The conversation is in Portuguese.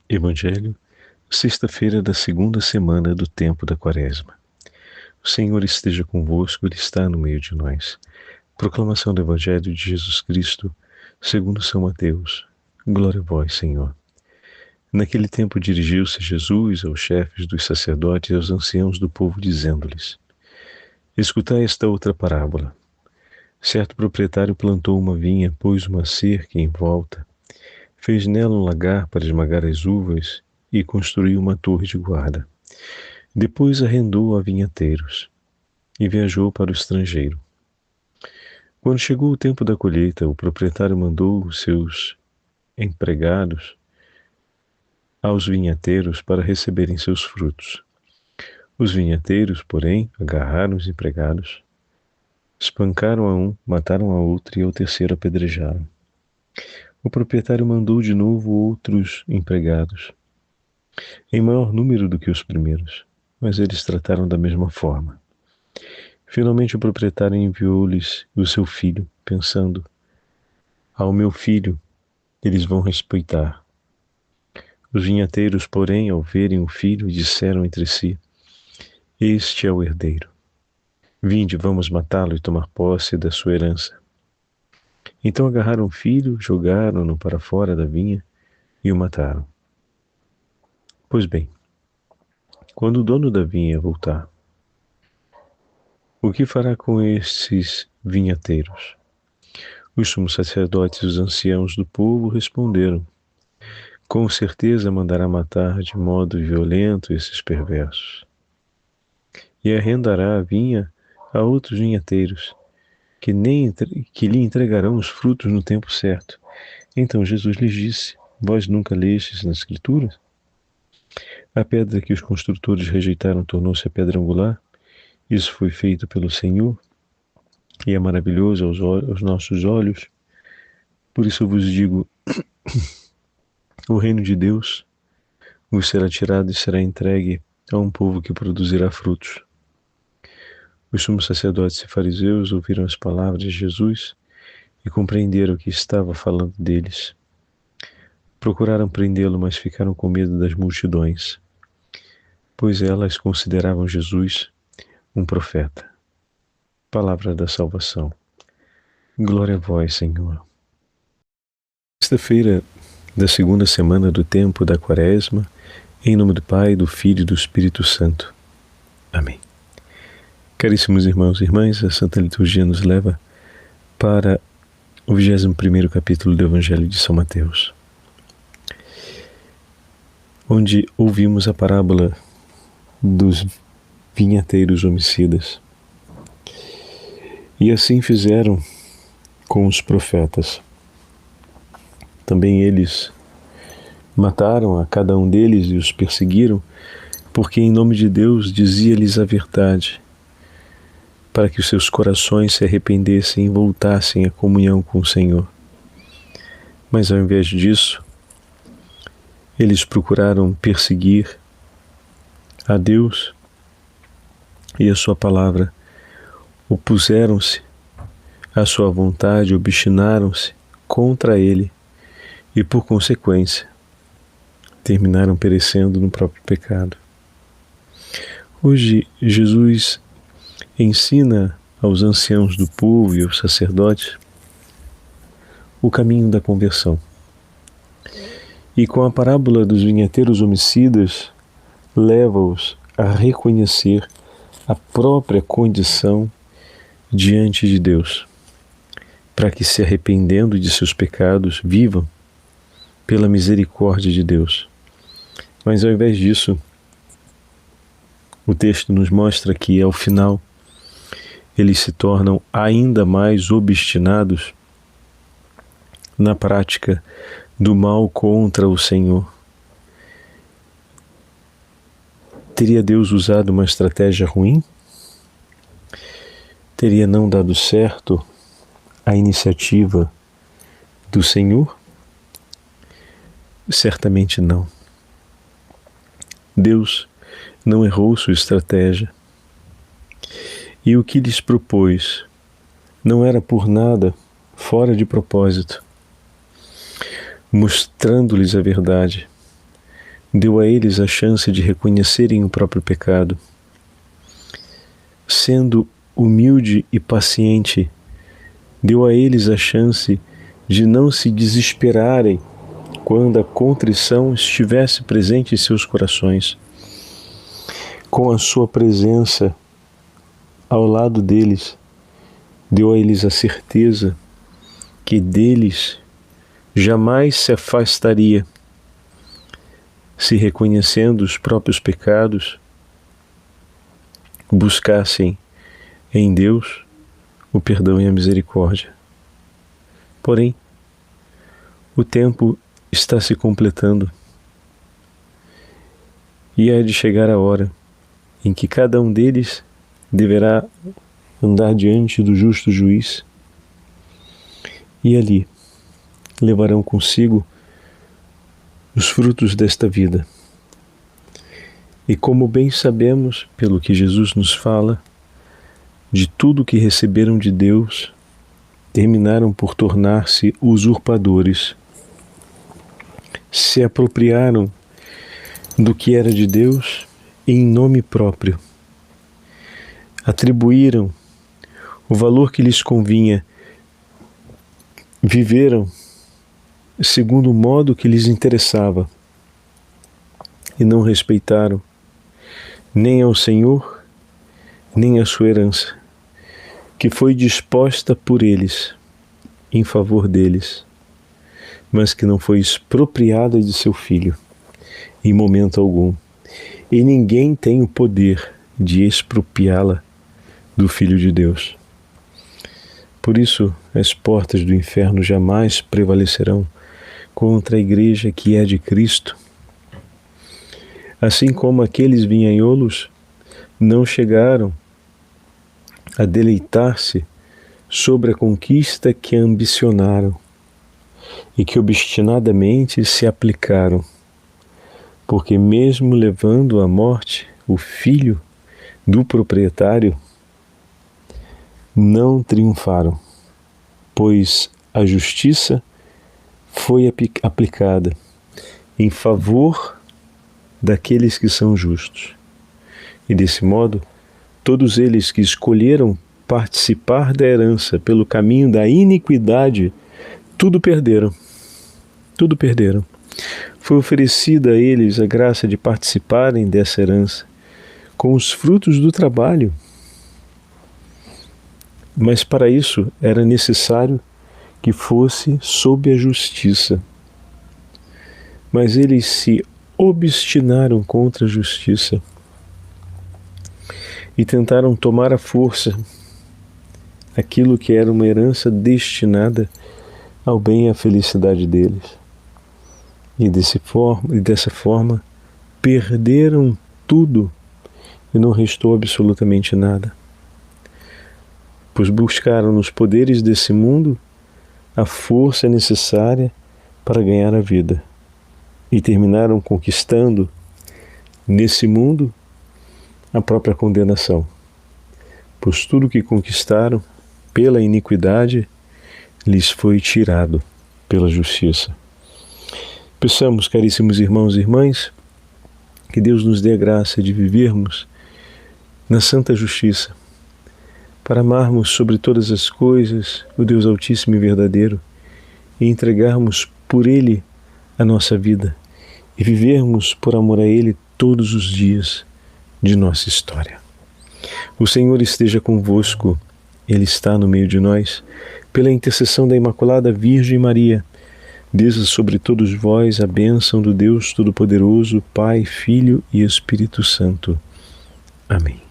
Evangelho, sexta-feira da segunda semana do tempo da Quaresma. O Senhor esteja convosco, Ele está no meio de nós. Proclamação do Evangelho de Jesus Cristo, segundo São Mateus. Glória a vós, Senhor. Naquele tempo dirigiu-se Jesus aos chefes dos sacerdotes e aos anciãos do povo, dizendo-lhes: Escutai esta outra parábola. Certo proprietário plantou uma vinha, pôs uma cerca em volta, fez nela um lagar para esmagar as uvas e construiu uma torre de guarda. Depois arrendou a vinhateiros e viajou para o estrangeiro. Quando chegou o tempo da colheita, o proprietário mandou os seus empregados aos vinhateiros para receberem seus frutos. Os vinhateiros, porém, agarraram os empregados, espancaram a um, mataram a outro e ao terceiro apedrejaram. O proprietário mandou de novo outros empregados, em maior número do que os primeiros, mas eles trataram da mesma forma. Finalmente o proprietário enviou-lhes o seu filho, pensando: ao meu filho eles vão respeitar. Os vinhateiros, porém, ao verem o filho, disseram entre si: este é o herdeiro. Vinde, vamos matá-lo e tomar posse da sua herança. Então agarraram o filho, jogaram-no para fora da vinha e o mataram. Pois bem, quando o dono da vinha voltar, o que fará com estes vinhateiros? Os sumos sacerdotes e os anciãos do povo responderam: com certeza mandará matar de modo violento esses perversos. E arrendará a vinha a outros vinhateiros, que lhe entregarão os frutos no tempo certo. Então Jesus lhes disse: vós nunca lestes nas Escrituras? A pedra que os construtores rejeitaram tornou-se a pedra angular. Isso foi feito pelo Senhor e é maravilhoso aos nossos olhos. Por isso eu vos digo: o reino de Deus vos será tirado e será entregue a um povo que produzirá frutos. Os sumos sacerdotes e fariseus ouviram as palavras de Jesus e compreenderam que estava falando deles. Procuraram prendê-lo, mas ficaram com medo das multidões, pois elas consideravam Jesus um profeta. Palavra da salvação. Glória a vós, Senhor. Sexta-feira da segunda semana do tempo da Quaresma, em nome do Pai, do Filho e do Espírito Santo. Amém. Caríssimos irmãos e irmãs, a Santa Liturgia nos leva para o 21º capítulo do Evangelho de São Mateus, onde ouvimos a parábola dos vinhateiros homicidas. E assim fizeram com os profetas. Também eles mataram a cada um deles e os perseguiram, porque em nome de Deus dizia-lhes a verdade, para que os seus corações se arrependessem e voltassem à comunhão com o Senhor. Mas ao invés disso, eles procuraram perseguir a Deus e a sua palavra, opuseram-se à sua vontade, obstinaram-se contra ele e, por consequência, terminaram perecendo no próprio pecado. Hoje, Jesus ensina aos anciãos do povo e aos sacerdotes o caminho da conversão. E com a parábola dos vinhateiros homicidas, leva-os a reconhecer a própria condição diante de Deus, para que, se arrependendo de seus pecados, vivam pela misericórdia de Deus. Mas ao invés disso, o texto nos mostra que, ao final, eles se tornam ainda mais obstinados na prática do mal contra o Senhor. Teria Deus usado uma estratégia ruim? Teria não dado certo a iniciativa do Senhor? Certamente não. Deus não errou sua estratégia. E o que lhes propôs não era por nada fora de propósito, mostrando-lhes a verdade, deu a eles a chance de reconhecerem o próprio pecado. Sendo humilde e paciente, deu a eles a chance de não se desesperarem quando a contrição estivesse presente em seus corações. Com a sua presença ao lado deles, deu a eles a certeza que deles jamais se afastaria, se reconhecendo os próprios pecados, buscassem em Deus o perdão e a misericórdia. Porém, o tempo está se completando e há de chegar a hora em que cada um deles deverá andar diante do justo juiz e ali levarão consigo os frutos desta vida. E como bem sabemos, pelo que Jesus nos fala, de tudo que receberam de Deus, terminaram por tornar-se usurpadores. Se apropriaram do que era de Deus em nome próprio. Atribuíram o valor que lhes convinha. Viveram segundo o modo que lhes interessava e não respeitaram nem ao Senhor, nem a sua herança, que foi disposta por eles, em favor deles, mas que não foi expropriada de seu Filho, em momento algum. E ninguém tem o poder de expropriá-la do Filho de Deus. Por isso, as portas do inferno jamais prevalecerão contra a igreja que é de Cristo. Assim como aqueles vinhanholos não chegaram a deleitar-se sobre a conquista que ambicionaram e que obstinadamente se aplicaram, porque mesmo levando à morte o filho do proprietário, não triunfaram, pois a justiça foi aplicada em favor daqueles que são justos. E desse modo, todos eles que escolheram participar da herança pelo caminho da iniquidade, tudo perderam. Tudo perderam. Foi oferecida a eles a graça de participarem dessa herança com os frutos do trabalho. Mas para isso era necessário que fosse sob a justiça. Mas eles se obstinaram contra a justiça e tentaram tomar à força aquilo que era uma herança destinada ao bem e à felicidade deles. E dessa forma perderam tudo e não restou absolutamente nada. Pois buscaram nos poderes desse mundo a força necessária para ganhar a vida e terminaram conquistando nesse mundo a própria condenação, pois tudo que conquistaram pela iniquidade lhes foi tirado pela justiça. Peçamos, caríssimos irmãos e irmãs, que Deus nos dê a graça de vivermos na santa justiça, para amarmos sobre todas as coisas o Deus Altíssimo e verdadeiro e entregarmos por Ele a nossa vida e vivermos por amor a Ele todos os dias de nossa história. O Senhor esteja convosco, Ele está no meio de nós. Pela intercessão da Imaculada Virgem Maria, desça sobre todos vós a bênção do Deus Todo-Poderoso, Pai, Filho e Espírito Santo. Amém.